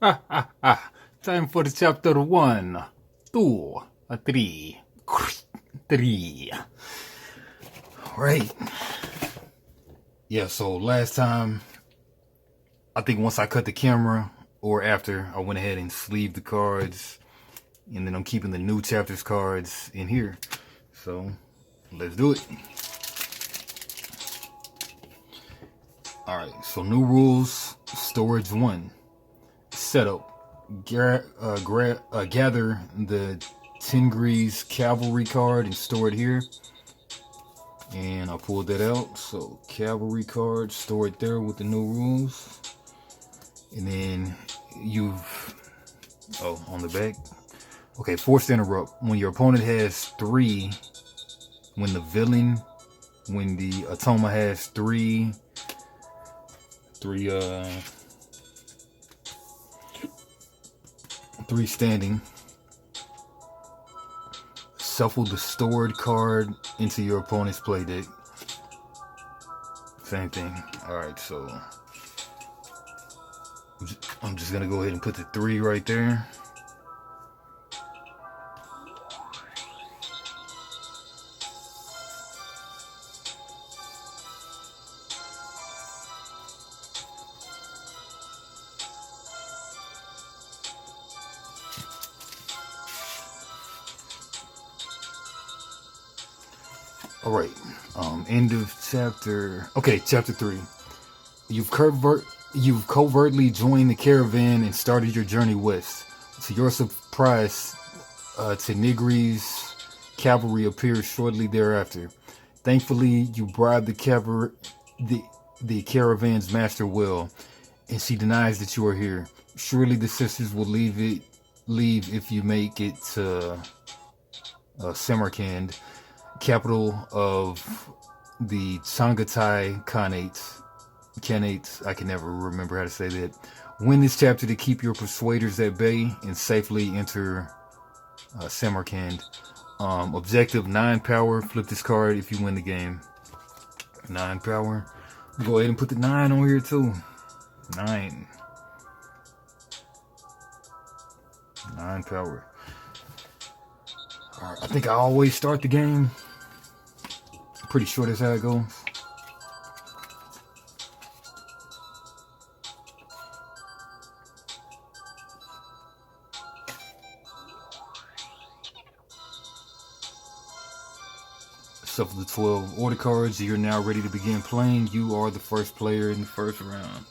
Time for chapter 1, 2, 3, 3. Right. Yeah, so last time, I think once I cut the camera, or after, I went ahead and sleeved the cards. And then I'm keeping the new chapters cards in here. So, let's do it. Alright, so new rules, storage 1. Setup. Gather the Tengri's cavalry card and store it here. And I pulled that out. So cavalry card, store it there with the new rules. And then on the back. Okay, forced interrupt. When your opponent has 3, when the Atoma has 3 standing, shuffle the stored card into your opponent's play deck. Same thing. Alright, so I'm just gonna go ahead and put the 3 right there. All right, end of chapter. Okay, chapter 3. You've covertly joined the caravan and started your journey west. To your surprise, Tenigri's cavalry appears shortly thereafter. Thankfully, you bribed the caravan's master well, and she denies that you are here. Surely the sisters will leave if you make it to Samarkand, capital of the Chagatai Khanates. I can never remember how to say that. Win this chapter to keep your persuaders at bay and safely enter Samarkand. Objective 9 power. Flip this card if you win the game. 9 power. Go ahead and put the 9 on here too. 9 power. Alright, I think I always start the game. Pretty sure that's how it goes. Shuffle the 12 order cards. You're now ready to begin playing. You are the first player in the first round.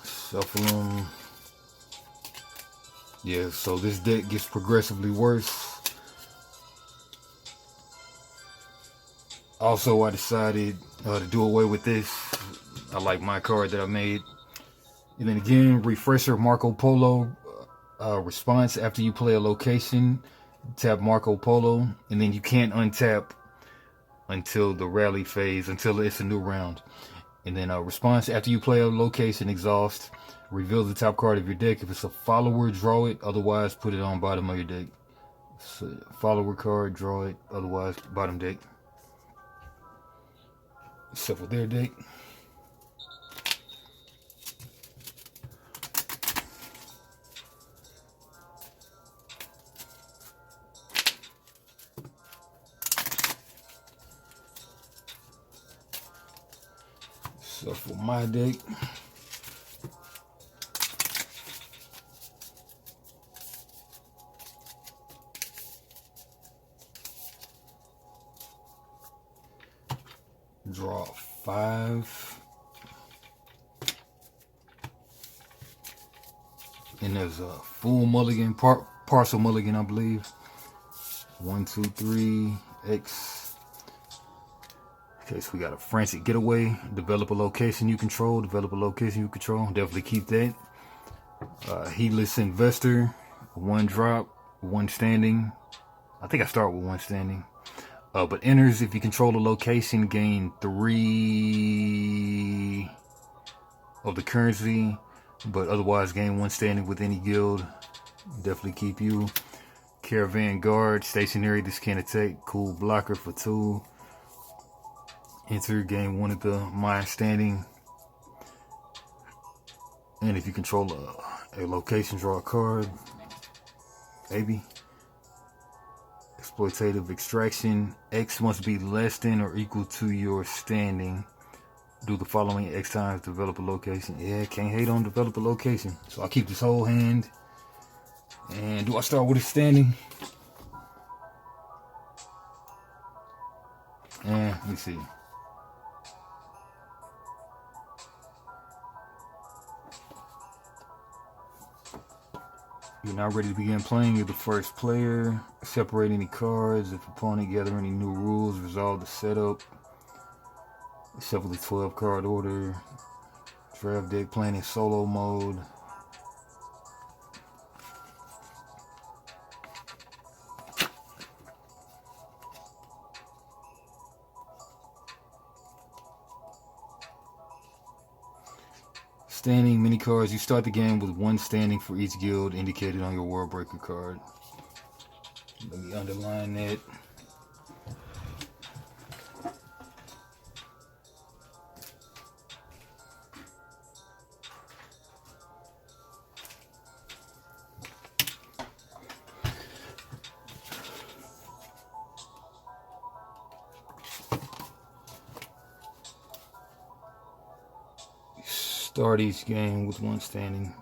Shuffle them. Yeah, so this deck gets progressively worse. Also, I decided to do away with this. I like my card that I made. And then again, refresher Marco Polo response. After you play a location, tap Marco Polo. And then you can't untap until the rally phase, until it's a new round. And then response, after you play a location, exhaust. Reveal the top card of your deck. If it's a follower, draw it. Otherwise, put it on bottom of your deck. So, follower card, draw it. Otherwise, bottom deck. Shuffle their deck. Shuffle my deck. Draw 5. And there's a full mulligan, partial mulligan, I believe. 1, 2, 3, X. Okay, so we got a frantic getaway. Develop a location you control. Definitely keep that. Heedless investor. 1 drop, 1 standing. I think I start with 1 standing. But enters if you control a location, gain 3 of the currency, but otherwise gain 1 standing with any guild. Definitely keep you. Caravan guard, stationary, this can't attack. Cool blocker for 2. Enter game 1 at the my standing. And if you control a location, draw a card. Maybe. Exploitative extraction. X must be less than or equal to your standing. Do the following X times, develop a location. Yeah, can't hate on develop a location. So I'll keep this whole hand. And do I start with a standing? And let me see. You're now ready to begin playing. You're the first player. Separate any cards. If opponent gather any new rules, resolve the setup. Shuffle the 12 card order. Draft deck playing in solo mode. Standing mini cards. You start the game with 1 standing for each guild indicated on your WorldBreaker card. Let me underline that. Start each game with 1 standing.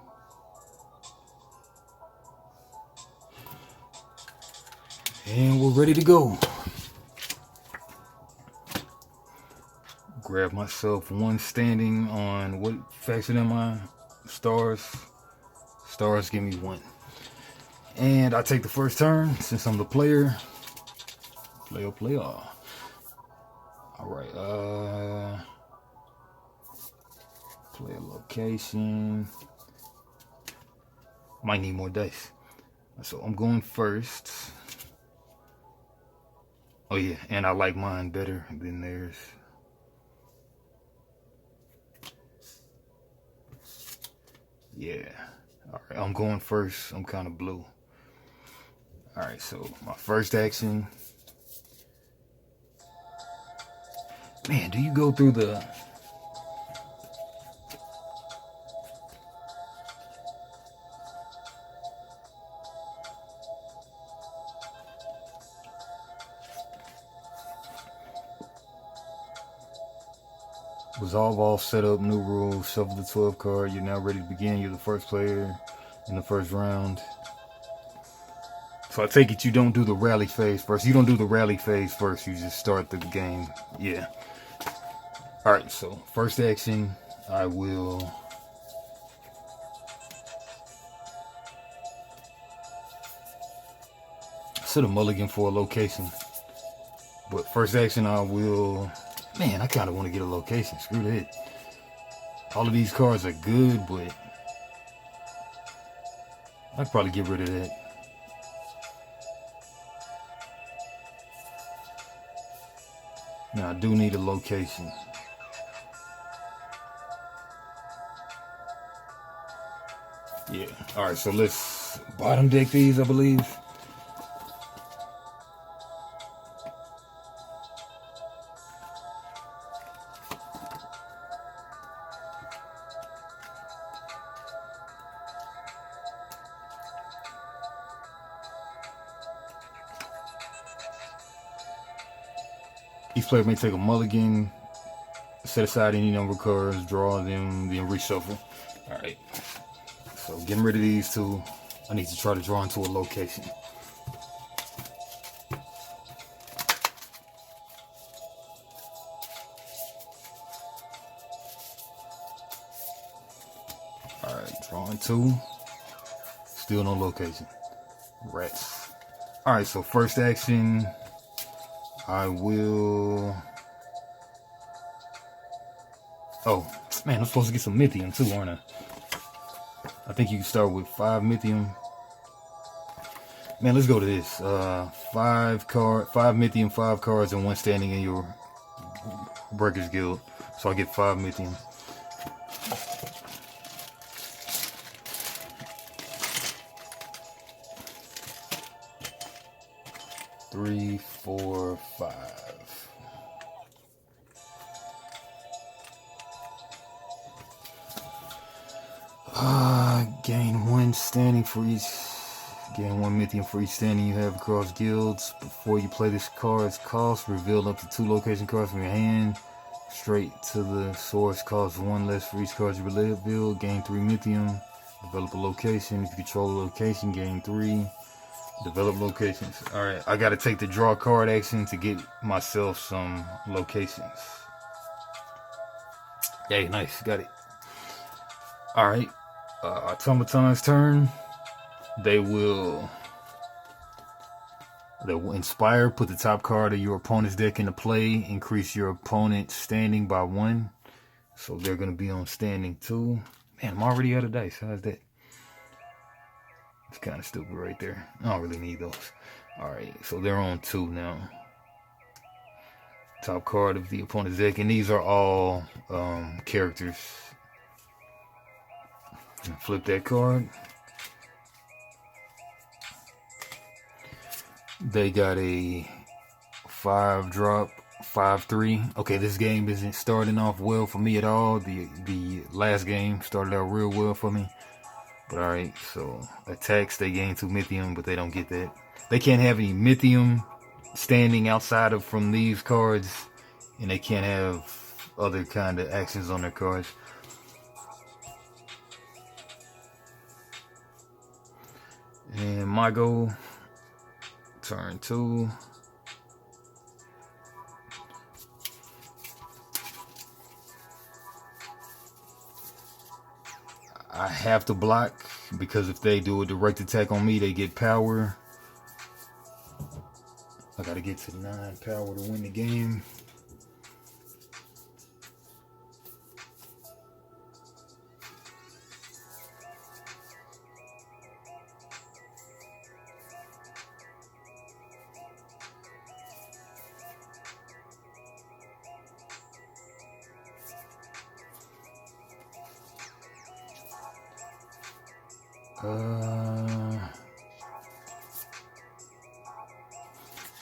And we're ready to go. Grab myself 1 standing on what faction am I? Stars. Stars give me 1. And I take the first turn since I'm the player. Player. Alright, play a location. Might need more dice. So I'm going first. Oh yeah, and I like mine better than theirs. Yeah. Alright, I'm going first. I'm kind of blue. Alright, so my first action. Man, do you go through the... Resolve all setup, new rules, shuffle the 12 card. You're now ready to begin. You're the first player in the first round. So I take it you don't do the rally phase first. You don't do the rally phase first. You just start the game. Yeah. Alright, so first action, I will... Should have mulligan for a location. But first action, I will... Man, I kind of want to get a location. Screw that. All of these cards are good, but I'd probably get rid of that. Now, I do need a location. Yeah. Alright, so let's bottom deck these, I believe. Each player may take a mulligan, set aside any number of cards, draw them, then reshuffle. Alright. So getting rid of these 2. I need to try to draw into a location. Alright, drawing 2. Still no location. Rats. Alright, so first action, I will... Oh, man, I'm supposed to get some Mythium too, aren't I? I think you can start with 5 Mythium. Man, let's go to this. 5 Mythium, 5 cards, and 1 standing in your Breakers Guild. So I get 5 Mythium. Three, 4, 5. Gain 1 standing for each. Gain 1 Mythium for each standing you have across guilds. Before you play this card's cost, reveal up to 2 location cards from your hand. Straight to the source, costs 1 less for each card you reveal. Gain 3 Mythium. Develop a location. If you control a location, gain 3. Develop locations. Alright, I gotta take the draw card action to get myself some locations. Hey, nice, got it. Alright, Automaton's turn. They will inspire, put the top card of your opponent's deck into play, increase your opponent's standing by 1. So they're gonna be on standing 2. Man, I'm already out of dice. How's that? It's kind of stupid right there. I don't really need those. Alright, so they're on 2 now. Top card of the opponent's deck, and these are all characters. Flip that card. They got a 5-drop, 5/3. Okay, this game isn't starting off well for me at all. The last game started out real well for me. But alright, so attacks, they gain 2 Mythium, but they don't get that. They can't have any Mythium standing outside of from these cards, and they can't have other kind of actions on their cards. And my goal, turn 2. I have to block because if they do a direct attack on me, they get power. I gotta get to 9 power to win the game.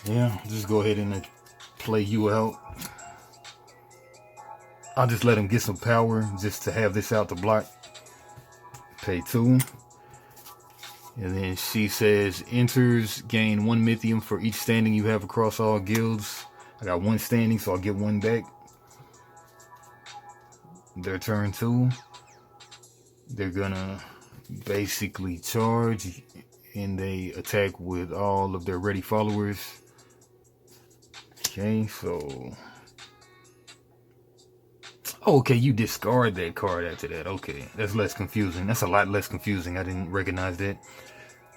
Yeah, just go ahead and play you out. I'll just let him get some power just to have this out to block. Pay 2. And then she says, enters, gain 1 Mythium for each standing you have across all guilds. I got 1 standing, so I'll get 1 back. Their turn 2. They're gonna basically charge, and they attack with all of their ready followers. Okay, so okay, you discard that card after that. Okay, that's less confusing. That's a lot less confusing. I didn't recognize that.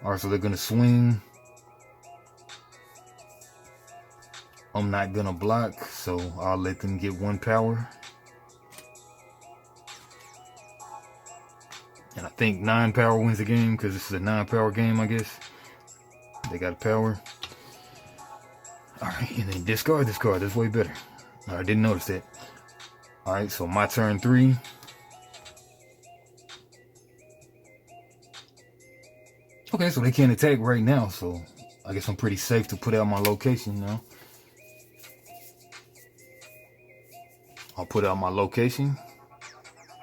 Alright, so they're gonna swing. I'm not gonna block, so I'll let them get 1 power. And I think 9 power wins the game because this is a 9 power game, I guess. They got power. Alright, and then discard this card. That's way better. I didn't notice that. Alright, so my turn 3. Okay, so they can't attack right now, so I guess I'm pretty safe to put out my location now. I'll put out my location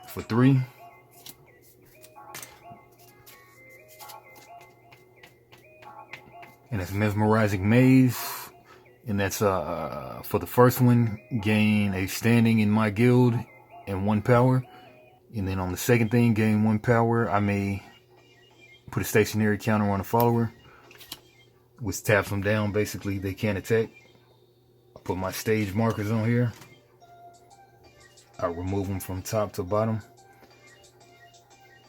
for 3. And it's Mesmerizing Maze. And that's for the first one, gain a standing in my guild and 1 power. And then on the second thing, gain 1 power. I may put a stationary counter on a follower, which taps them down. Basically, they can't attack. I put my stage markers on here. I remove them from top to bottom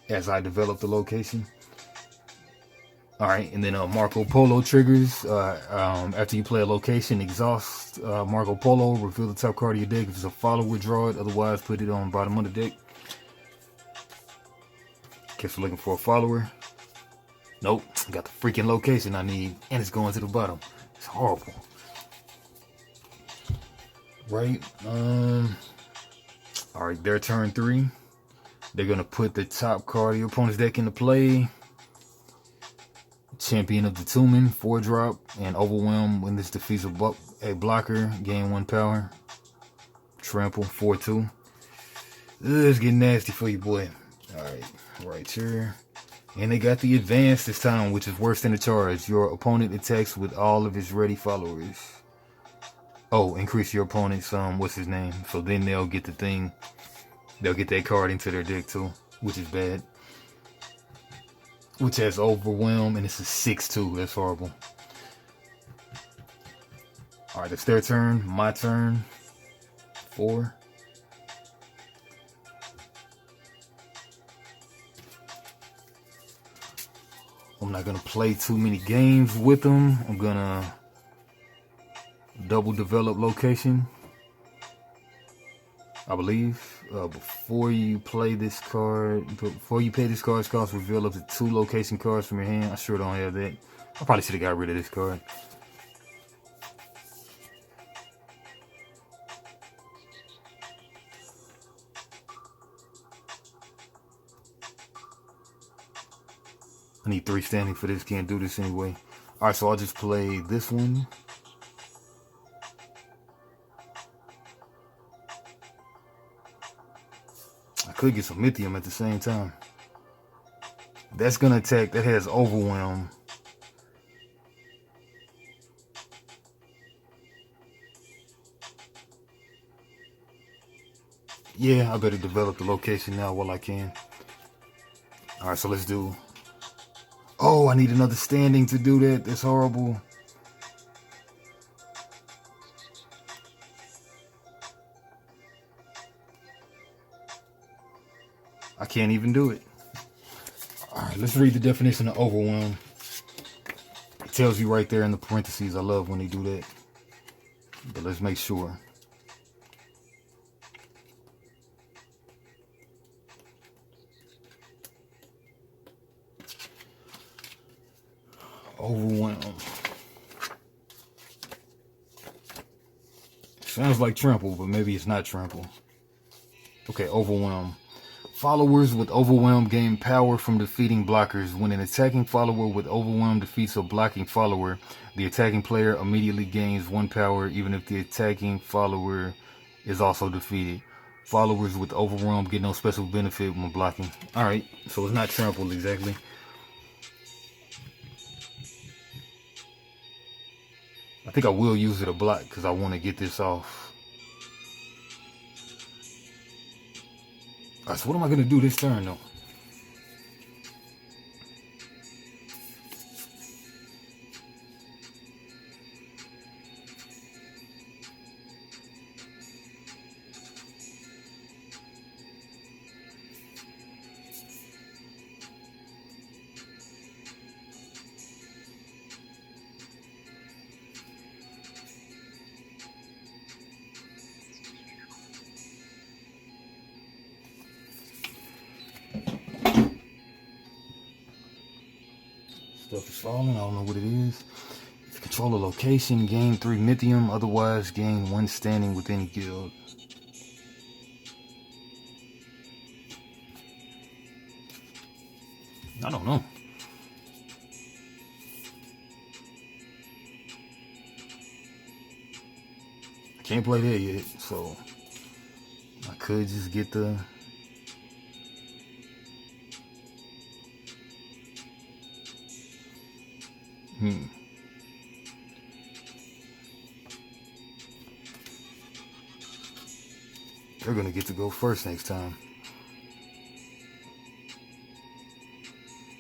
as I develop the location. Alright, and then Marco Polo triggers. After you play a location, exhaust Marco Polo, reveal the top card of your deck. If it's a follower, draw it. Otherwise, put it on the bottom of the deck. Guess we're looking for a follower. Nope, got the freaking location I need, and it's going to the bottom. It's horrible. Right, alright, their turn 3. They're going to put the top card of your opponent's deck into play. Champion of the Tumen, 4-drop, and overwhelm when this defeats a blocker, gain 1 power. Trample, 4/2. It's getting nasty for you, boy. Alright, right here. And they got the advance this time, which is worse than the charge. Your opponent attacks with all of his ready followers. Oh, increase your opponent's what's his name? So then they'll get the thing. They'll get that card into their deck too, which is bad. Which has overwhelm, and it's a 6/2. That's horrible. All right, it's their turn. My turn. 4. I'm not gonna play too many games with them. I'm gonna double develop location, I believe. Before you play this card, before you pay this card's cost, reveal up to 2 location cards from your hand. I sure don't have that. I probably should have got rid of this card. I need 3 standing for this. Can't do this anyway. Alright, so I'll just play this one. I could get some Mythium at the same time. That's gonna attack. That has overwhelm. Yeah, I better develop the location now while I can. Alright, so let's do... Oh, I need another standing to do that. That's horrible. I can't even do it. Alright, let's read the definition of overwhelm. It tells you right there in the parentheses. I love when they do that. But let's make sure. Overwhelm. Sounds like trample, but maybe it's not trample. Okay, overwhelm. Followers with overwhelm gain power from defeating blockers. When an attacking follower with overwhelm defeats a blocking follower, the attacking player immediately gains 1 power, even if the attacking follower is also defeated. Followers with overwhelm get no special benefit when blocking. Alright, so it's not trample exactly. I think I will use it a block because I want to get this off. Alright, so what am I going to do this turn though? Stuff is falling. I don't know what it is. If you control a location, gain 3 Mythium. Otherwise, gain 1 standing with any guild. I don't know. I can't play that yet, so I could just get the... They're gonna get to go first next time.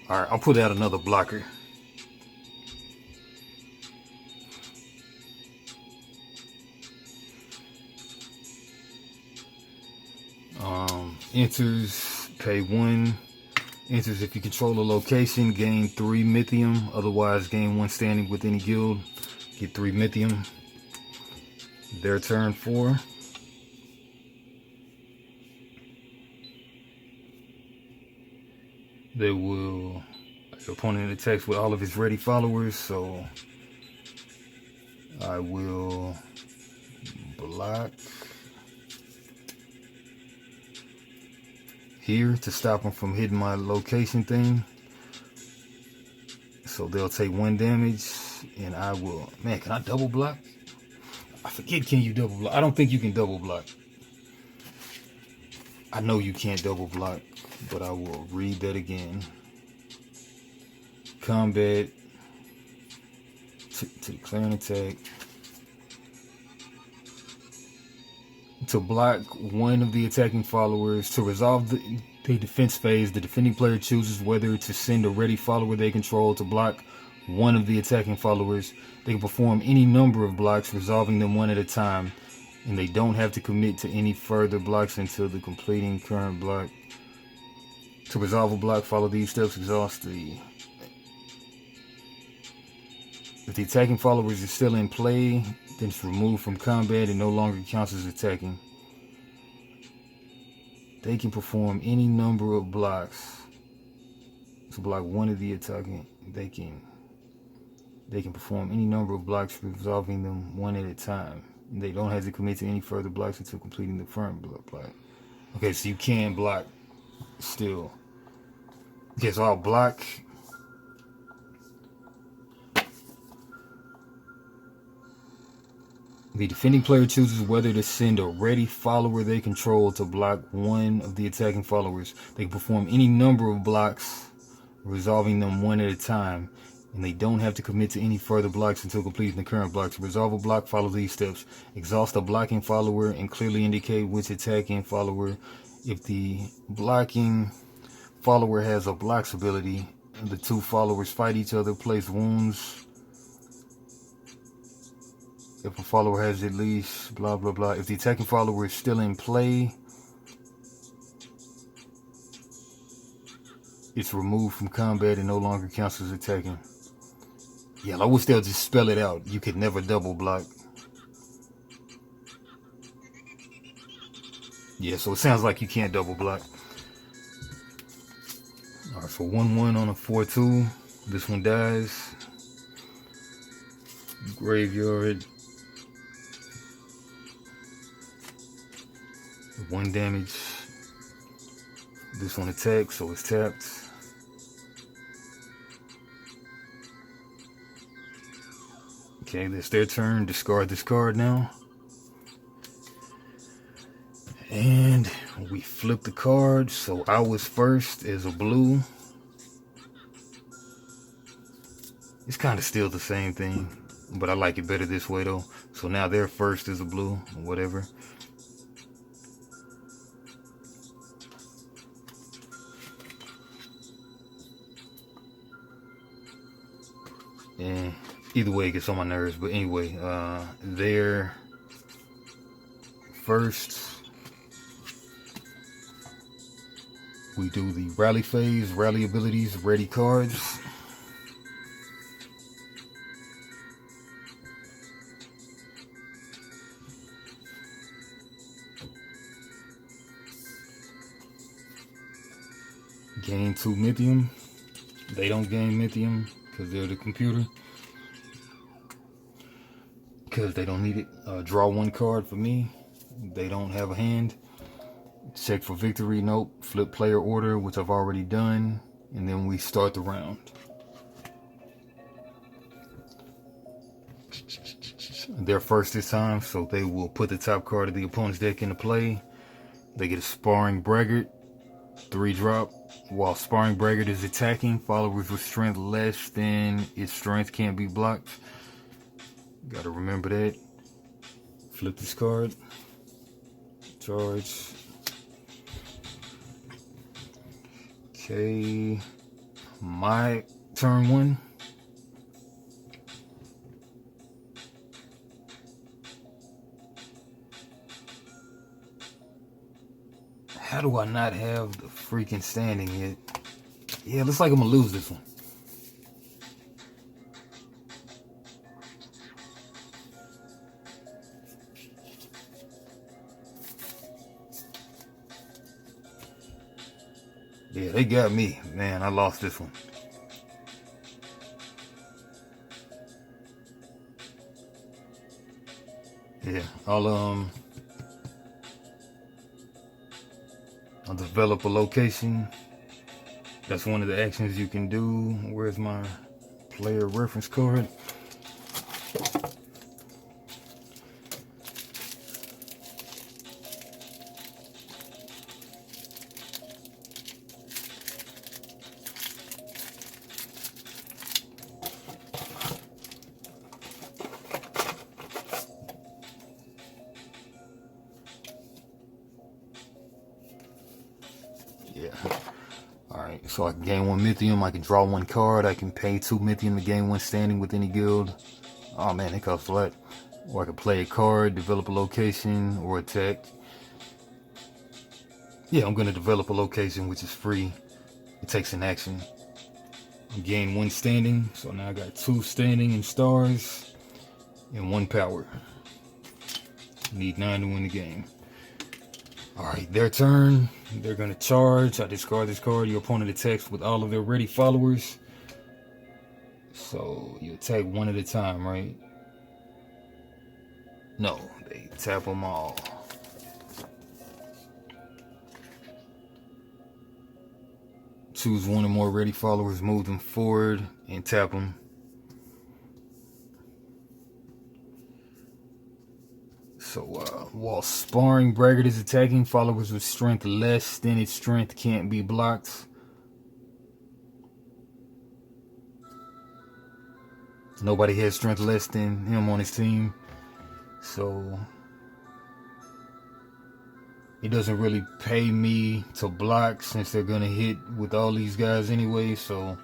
Alright, I'll put out another blocker. Enters, pay 1. Enters if you control a location, gain 3 Mythium. Otherwise, gain 1 standing with any guild. Get 3 Mythium. Their turn 4. They will... Your opponent attacks with all of his ready followers, so... I will... block... here to stop them from hitting my location thing. So they'll take 1 damage, and I will... Man, can I double block? I forget, can you double block? I don't think you can double block. I know you can't double block, but I will read that again. combat, to declare an attack, to block one of the attacking followers. To resolve the defense phase, the defending player chooses whether to send a ready follower they control to block one of the attacking followers. They can perform any number of blocks, resolving them one at a time, and they don't have to commit to any further blocks until the completing current block. To resolve a block, follow these steps. Exhaust the... If the attacking followers is still in play, then it's removed from combat and no longer counts as attacking. They can perform any number of blocks to block one of the attacking. They can perform any number of blocks, resolving them one at a time. And they don't have to commit to any further blocks until completing the current block. Okay, so you can block still. Okay, so I'll block. The defending player chooses whether to send a ready follower they control to block one of the attacking followers. They can perform any number of blocks, resolving them one at a time, and they don't have to commit to any further blocks until completing the current block. To resolve a block, follow these steps. Exhaust a blocking follower and clearly indicate which attacking follower. If the blocking follower has a blocks ability, and the two followers fight each other, place wounds. If a follower has at least blah blah blah. If the attacking follower is still in play, it's removed from combat and no longer counts as attacking. Yeah, I wish they'll just spell it out. You could never double block. Yeah, so it sounds like you can't double block. Alright, so 1-1 on a 4-2. This one dies. Graveyard. 1 damage. This one attacks, so it's tapped. Okay, that's their turn. Discard this card now. And we flip the card, so I was first as a blue. It's kind of still the same thing, but I like it better this way though. So now they're first as a blue, or whatever. And either way, it gets on my nerves. But anyway, they're first. We do the rally phase, rally abilities, ready cards. Gain 2 Mythium. They don't gain Mythium because they're the computer. Because they don't need it. Draw 1 card for me. They don't have a hand. Check for victory. Nope. Flip player order, which I've already done. And then we start the round. They're first this time, so they will put the top card of the opponent's deck into play. They get a Sparring Braggart, 3-drop. While Sparring Braggart is attacking, followers with strength less than its strength can't be blocked. Gotta remember that. Flip this card. Charge. Okay. My turn 1. How do I not have the freaking standing yet? Yeah, looks like I'm gonna lose this one. Yeah, they got me. Man, I lost this one. Yeah, I'll develop a location. That's one of the actions you can do. Where's my player reference card? Yeah. Alright, so I can gain 1 Mythium, I can draw 1 card, I can pay 2 Mythium to gain 1 standing with any guild. Oh man, it costs a lot. Or I can play a card, develop a location, or attack. Yeah, I'm gonna develop a location which is free. It takes an action. Gain 1 standing, so now I got 2 standing and stars and 1 power. Need 9 to win the game. Alright, their turn. They're gonna charge. I discard this card. Your opponent attacks with all of their ready followers. So you attack 1 at a time, right? No, they tap them all. Choose 1 or more ready followers, move them forward, and tap them. So while sparring, Braggart is attacking followers with strength less than its strength can't be blocked. Nobody has strength less than him on his team. So it doesn't really pay me to block since they're gonna hit with all these guys anyway. So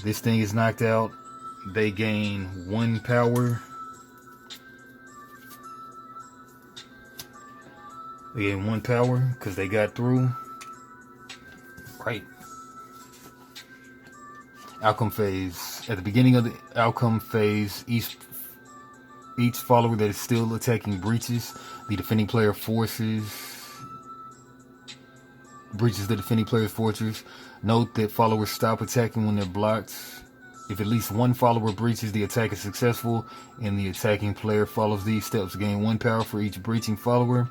this thing is knocked out. They gain 1 power. They gain 1 power because they got through. Right. Outcome phase. At the beginning of the outcome phase, each follower that is still attacking breaches. The defending player breaches the defending player's fortress. Note that followers stop attacking when they're blocked. If at least 1 follower breaches, the attack is successful, and the attacking player follows these steps. Gain 1 power for each breaching follower.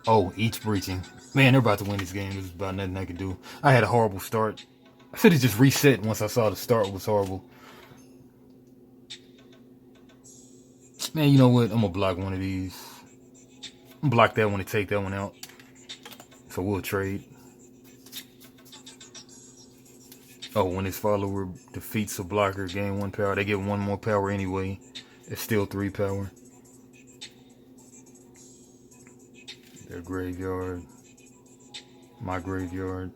Oh, each breaching. Man, they're about to win this game. There's about nothing I can do. I had a horrible start. I should have just reset once I saw the start was horrible. Man, you know what? I'm going to block one of these. I'm going to block that one and take that one out. So we'll trade. Oh, when this follower defeats a blocker, gain 1 power. They get 1 more power anyway. It's still 3 power. Their graveyard. My graveyard.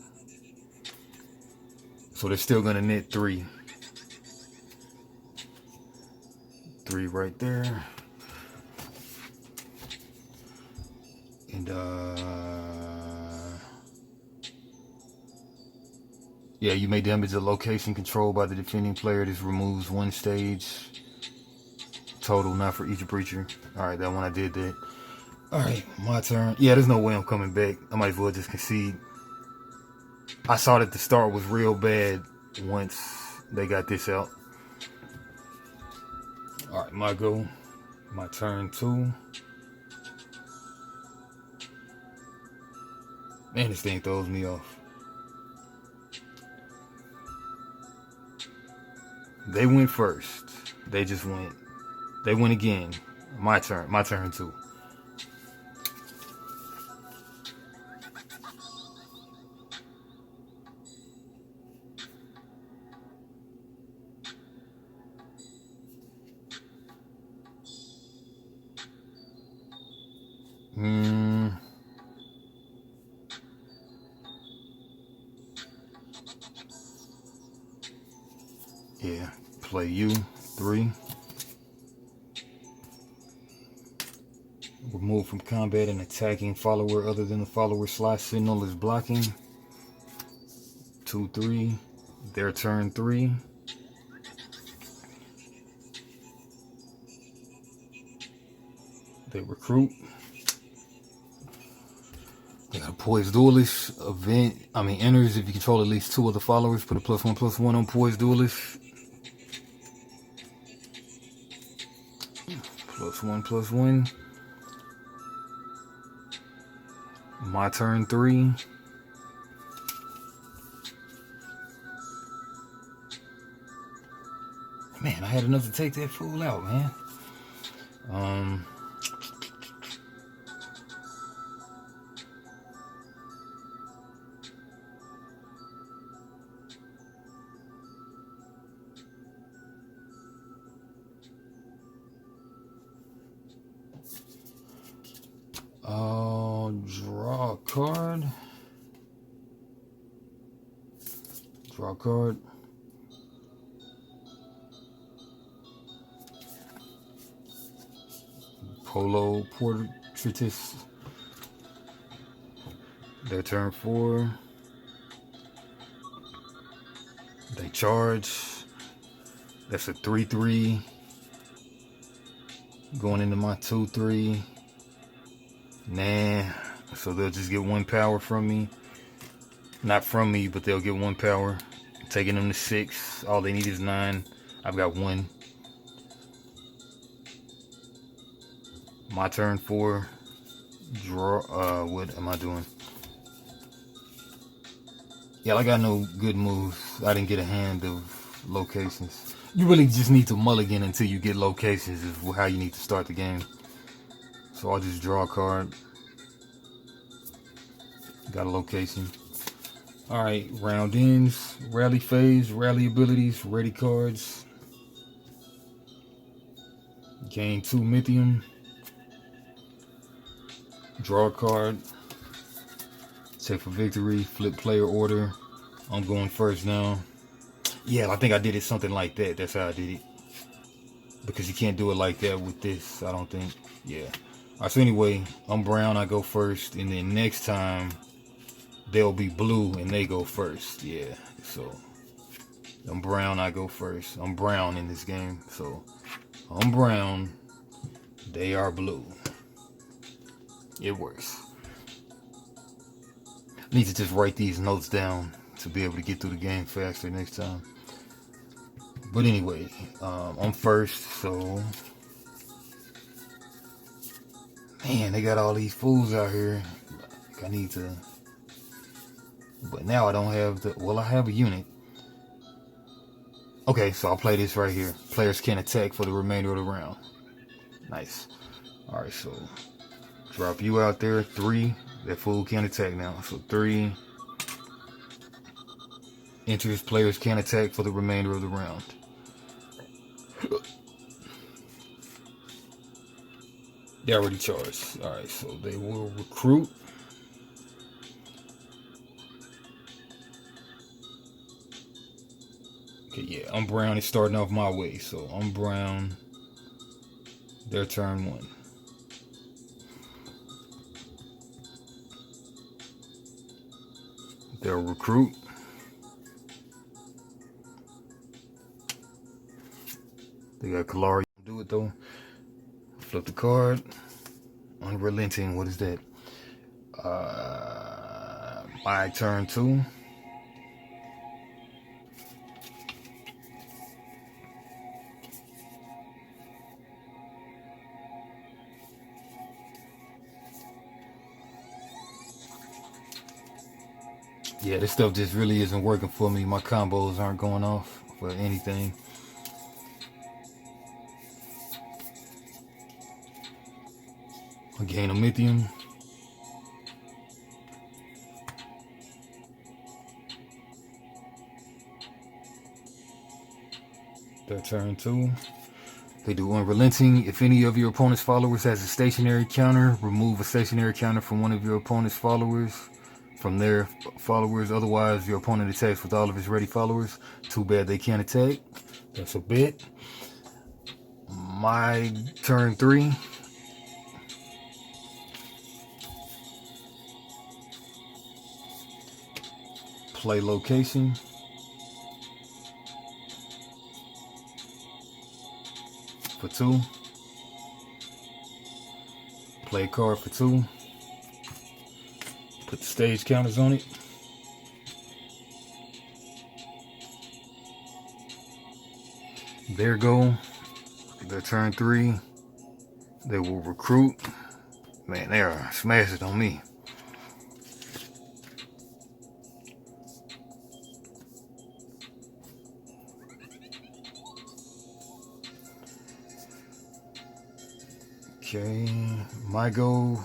So they're still going to net 3. 3 right there. And yeah, you may damage a location controlled by the defending player. This removes 1 stage total, not for each breacher. Alright, that one I did that. Alright, my turn. Yeah, there's no way I'm coming back. I might as well just concede. I saw that the start was real bad once they got this out. Alright, my go. My turn 2. Man, this thing throws me off. They went first. They just went. They went again. My turn. My turn 2. Yeah, play you 3. Remove from combat an attacking follower other than the follower slash signal is blocking. 2, 3. Their turn 3. They recruit. They got a Poised Duelist event. Enters if you control at least 2 of the followers. Put a +1/+1 on Poised Duelist. +1/+1. My turn 3. Man, I had enough to take that fool out, man. I'll draw a card. Draw a card. Polo Portraitist. Their turn 4. They charge. That's a 3/3. Going into my 2/3. Nah. So they'll just get 1 power from me. Not from me, but they'll get 1 power. Taking them to 6. All they need is 9. I've got 1. My turn 4. Draw. What am I doing? Yeah, I got no good moves. I didn't get a hand of locations. You really just need to mulligan until you get locations is how you need to start the game. So I'll just draw a card. Got a location. Alright, round ends, rally phase, rally abilities, ready cards. Gain 2 Mythium. Draw a card. Check for victory, flip player order. I'm going first now. Yeah, I think I did it something like that. That's how I did it. Because you can't do it like that with this, I don't think. Yeah. Alright, so anyway, I'm brown, I go first. And then next time, they'll be blue and they go first. Yeah, so I'm brown, I go first. I'm brown in this game. So I'm brown, they are blue. It works. Need to just write these notes down to be able to get through the game faster next time. But anyway, I'm first, so man, they got all these fools out here. I need to, but now I don't have the, well, I have a unit. Okay, so I'll play this right here. Players can attack for the remainder of the round. Nice. Alright, so drop you out there, 3. That fool can't attack now. So 3 enters, players can attack for the remainder of the round. They already charged. Alright, so they will recruit. Okay, yeah, I'm brown. It's starting off my way. So I'm brown. Their turn 1. They'll recruit. They got Kalari. Do it though. Flip the card. Unrelenting. What is that? My turn 2. Yeah, this stuff just really isn't working for me. My combos aren't going off for anything. I gain a Mythium. Their turn 2. They do Unrelenting. If any of your opponent's followers has a stationary counter, remove a stationary counter from one of your opponent's followers. From their followers. Otherwise, your opponent attacks with all of his ready followers. Too bad they can't attack. That's a bit. My turn 3. Play location. For 2. Play a card for 2. Put the stage counters on it. There go. Their turn 3. They will recruit. Man, they are smashing on me. Okay, my go.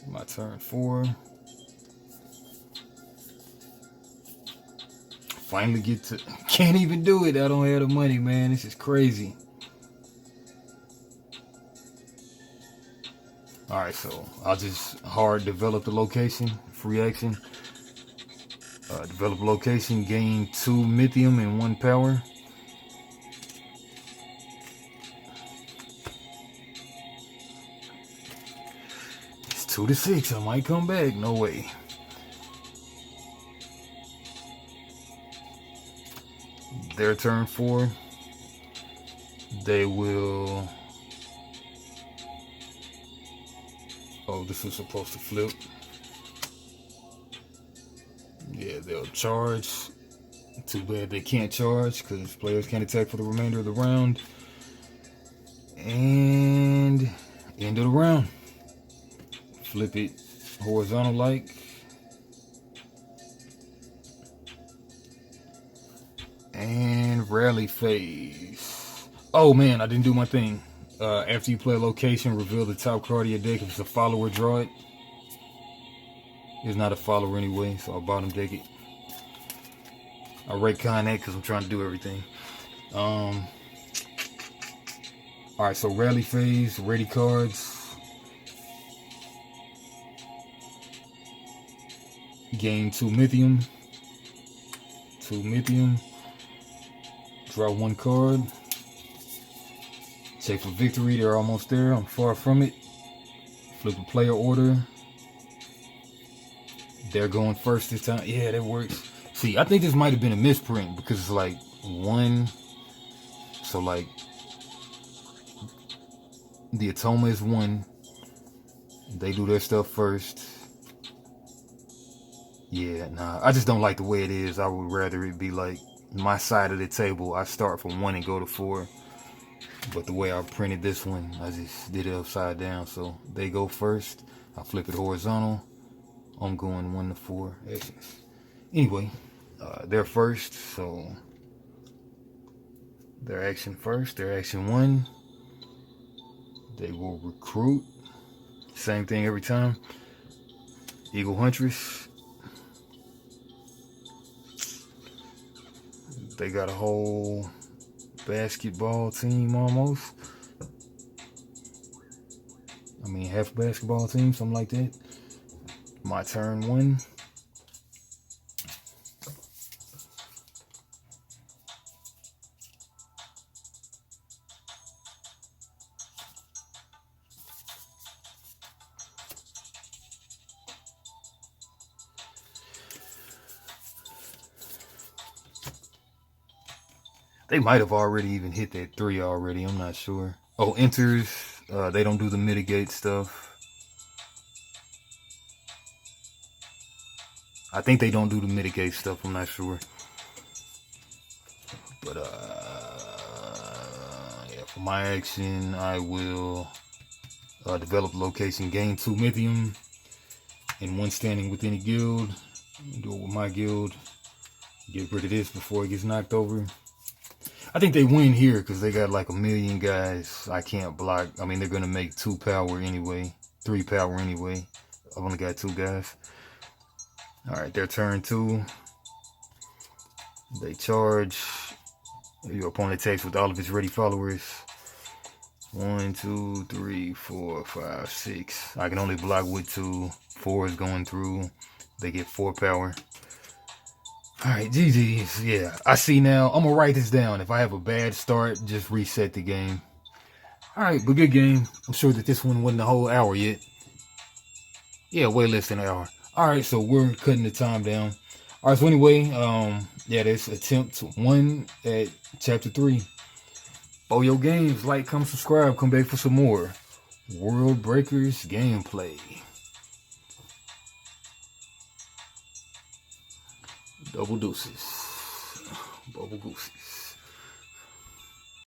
My turn 4. Finally get to, can't even do it. I don't have the money, man. This is crazy. Alright, so I'll just hard develop the location. Free action. Develop location, gain 2 mythium and 1 power. It's 2 to 6. I might come back. No way. Their turn 4. They will. Oh, this was supposed to flip. Yeah, they'll charge. Too bad they can't charge because players can't attack for the remainder of the round. And end of the round. Flip it horizontal like. And rally phase. Oh man, I didn't do my thing. After you play a location, reveal the top card of your deck. If it's a follower, draw it. It's not a follower anyway, so I'll bottom deck it. I retcon that because I'm trying to do everything. Alright, so rally phase, ready cards. Gain 2 mythium. 2 mythium. Draw 1 card. Check for victory. They're almost there. I'm far from it. Flip a player order. They're going first this time. Yeah, that works. See, I think this might have been a misprint because it's like 1. So like the Atoma is 1. They do their stuff first. Yeah, nah. I just don't like the way it is. I would rather it be like my side of the table. I start from 1 and go to 4. But the way I printed this one, I just did it upside down. So they go first. I flip it horizontal. I'm going 1 to 4 actions. Anyway, they're first. So their action first. Their action 1. They will recruit. Same thing every time. Eagle Huntress. They got a whole basketball team almost. I mean, half basketball team, something like that. My turn 1. They might have already even hit that 3 already. I'm not sure. Oh, enters. They don't do the mitigate stuff. I think they don't do the mitigate stuff. I'm not sure. But yeah, for my action, I will develop location, gain 2 mythium, and 1 standing with any guild. Do it with my guild. Get rid of this before it gets knocked over. I think they win here because they got like a million guys I can't block. I mean, they're going to make 2 power anyway. 3 power anyway. I've only got 2 guys. Alright, their turn 2. They charge. Your opponent attacks with all of its ready followers. 1, 2, 3, 4, 5, 6. I can only block with 2. 4 is going through. They get 4 power. Alright, GG's. Yeah, I see now. I'm going to write this down. If I have a bad start, just reset the game. Alright, but good game. I'm sure that this one wasn't a whole hour yet. Yeah, way less than an hour. Alright, so we're cutting the time down. Alright, so anyway, yeah, that's attempt 1 at chapter 3. For your games, like, comment, subscribe, come back for some more WorldBreakers gameplay. Double deuces. Bubble gooses.